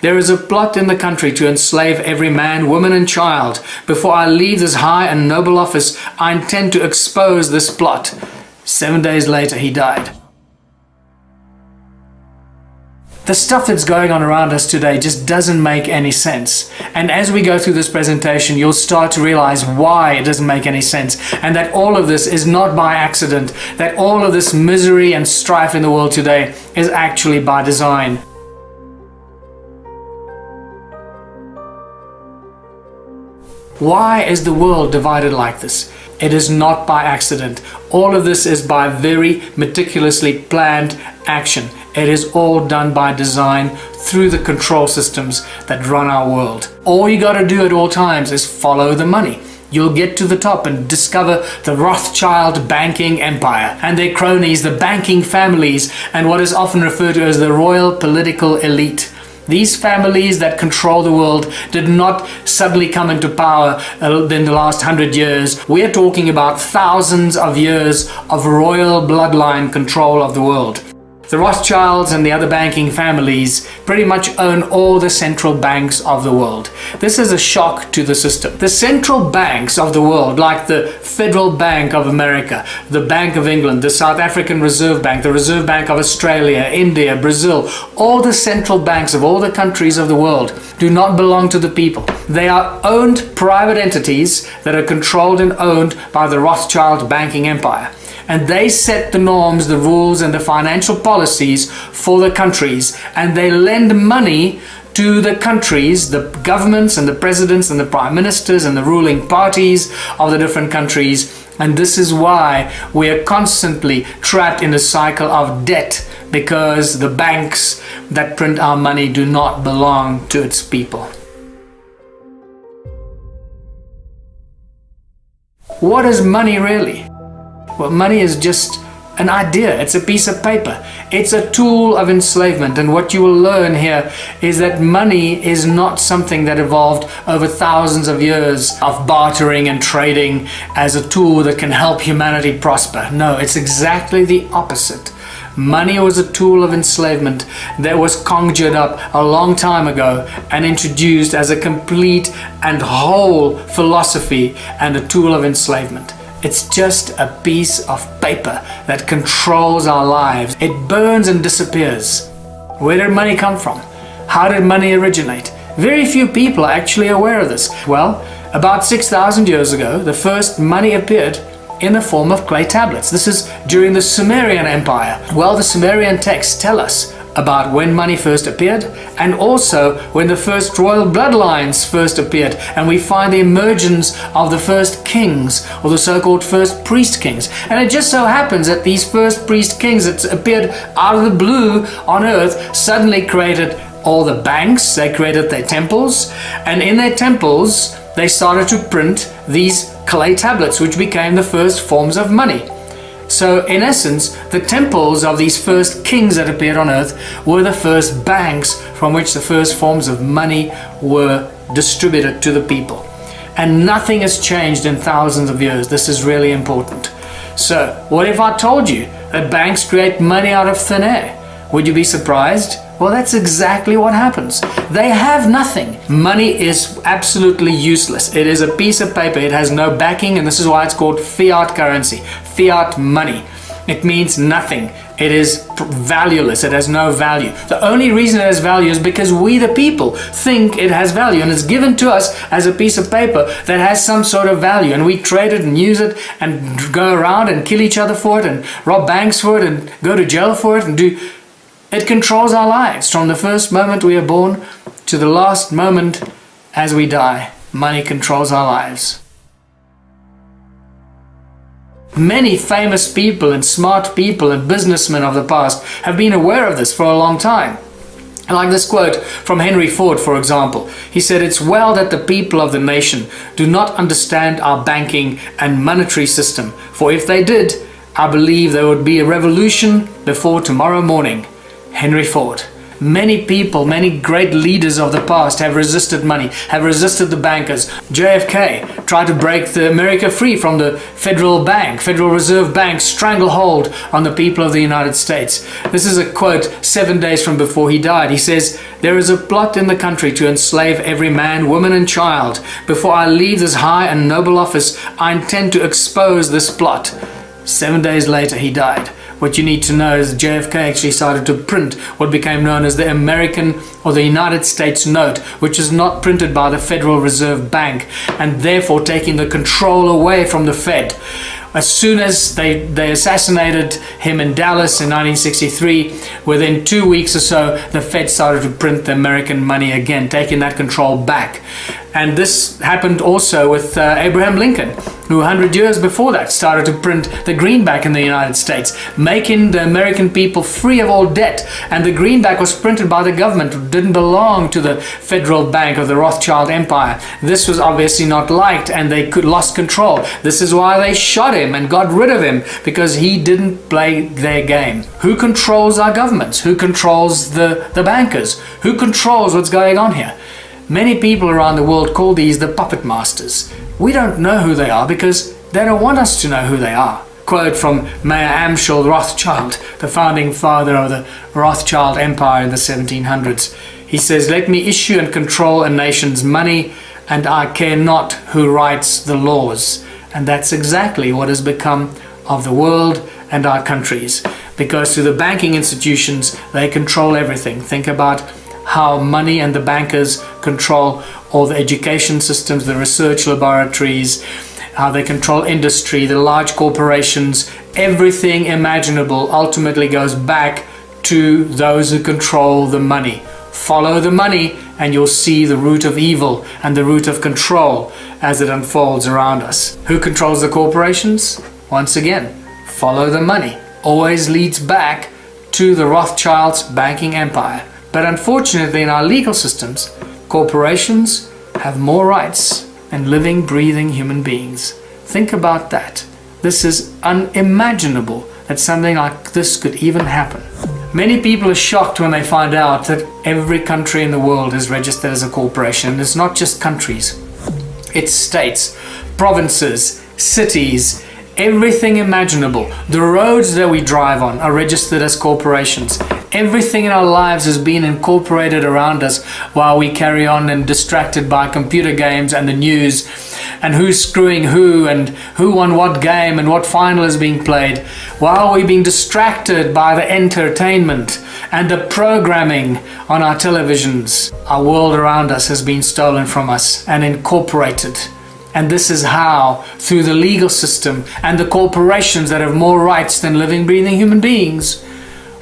There is a plot in the country to enslave every man, woman and child. Before I leave this high and noble office, I intend to expose this plot." 7 days later, he died. The stuff that's going on around us today just doesn't make any sense. And as we go through this presentation, you'll start to realize why it doesn't make any sense, and that all of this is not by accident, that all of this misery and strife in the world today is actually by design. Why is the world divided like this? It is not by accident. All of this is by very meticulously planned action. It is all done by design through the control systems that run our world. All you got to do at all times is follow the money. You'll get to the top and discover the Rothschild banking empire and their cronies, the banking families, and what is often referred to as the royal political elite. These families that control the world did not suddenly come into power in the last 100 years. We're talking about thousands of years of royal bloodline control of the world. The Rothschilds and the other banking families pretty much own all the central banks of the world. This is a shock to the system. The central banks of the world, like the Federal Bank of America, the Bank of England, the South African Reserve Bank, the Reserve Bank of Australia, India, Brazil, all the central banks of all the countries of the world do not belong to the people. They are owned private entities that are controlled and owned by the Rothschild banking empire. And they set the norms, the rules, and the financial policies for the countries. And they lend money to the countries, the governments and the presidents and the prime ministers and the ruling parties of the different countries. And this is why we are constantly trapped in a cycle of debt, because the banks that print our money do not belong to its people. What is money really? Well, money is just an idea. It's a piece of paper. It's a tool of enslavement. And what you will learn here is that money is not something that evolved over thousands of years of bartering and trading as a tool that can help humanity prosper. No, it's exactly the opposite. Money was a tool of enslavement that was conjured up a long time ago and introduced as a complete and whole philosophy and a tool of enslavement. It's just a piece of paper that controls our lives. It burns and disappears. Where did money come from? How did money originate? Very few people are actually aware of this. Well, about 6,000 years ago, the first money appeared in the form of clay tablets. This is during the Sumerian Empire. Well, the Sumerian texts tell us about when money first appeared, and also when the first royal bloodlines first appeared, and we find the emergence of the first kings, or the so-called first priest kings. And it just so happens that these first priest kings that appeared out of the blue on earth suddenly created all the banks, they created their temples, and in their temples they started to print these clay tablets, which became the first forms of money. So in essence, the temples of these first kings that appeared on earth were the first banks from which the first forms of money were distributed to the people. And nothing has changed in thousands of years. This is really important. So what if I told you that banks create money out of thin air? Would you be surprised? Well, that's exactly what happens. They have nothing. Money is absolutely useless. It is a piece of paper. It has no backing, and this is why it's called fiat currency, fiat money. It means nothing. It is valueless. It has no value. The only reason it has value is because we, the people, think it has value, and it's given to us as a piece of paper that has some sort of value, and we trade it and use it and go around and kill each other for it and rob banks for it and go to jail for it and do... It controls our lives from the first moment we are born to the last moment as we die. Money controls our lives. Many famous people and smart people and businessmen of the past have been aware of this for a long time. Like this quote from Henry Ford, for example. He said, "It's well that the people of the nation do not understand our banking and monetary system, for if they did, I believe there would be a revolution before tomorrow morning." Henry Ford. Many people, many great leaders of the past have resisted money, have resisted the bankers. JFK tried to break America free from the Federal Reserve Bank stranglehold on the people of the United States. This is a quote 7 days from before he died. He says, "There is a plot in the country to enslave every man, woman and child. Before I leave this high and noble office, I intend to expose this plot." 7 days later, he died. What you need to know is JFK actually started to print what became known as the American or the United States note, which is not printed by the Federal Reserve Bank, and therefore taking the control away from the Fed. As soon as they assassinated him in Dallas in 1963, within 2 weeks or so, the Fed started to print the American money again, taking that control back. And this happened also with Abraham Lincoln, who 100 years before that started to print the greenback in the United States, making the American people free of all debt. And the greenback was printed by the government. It didn't belong to the Federal Bank of the Rothschild Empire. This was obviously not liked, and they lost control. This is why they shot him and got rid of him, because he didn't play their game. Who controls our governments? Who controls the bankers? Who controls what's going on here? Many people around the world call these the puppet masters. We don't know who they are because they don't want us to know who they are. Quote from Mayer Amschel Rothschild, the founding father of the Rothschild Empire in the 1700s. He says, "Let me issue and control a nation's money, and I care not who writes the laws." And that's exactly what has become of the world and our countries. Because through the banking institutions, they control everything. Think about how money and the bankers control all the education systems, the research laboratories, how they control industry, the large corporations. Everything imaginable ultimately goes back to those who control the money. Follow the money and you'll see the root of evil and the root of control as it unfolds around us. Who controls the corporations? Once again, follow the money. Always leads back to the Rothschilds' banking empire. But unfortunately, in our legal systems, corporations have more rights than living, breathing human beings. Think about that. This is unimaginable that something like this could even happen. Many people are shocked when they find out that every country in the world is registered as a corporation. And it's not just countries. It's states, provinces, cities, everything imaginable. The roads that we drive on are registered as corporations. Everything in our lives has been incorporated around us while we carry on and distracted by computer games and the news and who's screwing who and who won what game and what final is being played. While we're being distracted by the entertainment and the programming on our televisions, our world around us has been stolen from us and incorporated. And this is how, through the legal system and the corporations that have more rights than living, breathing human beings,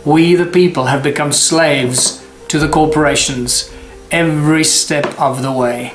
we the people have become slaves to the corporations every step of the way.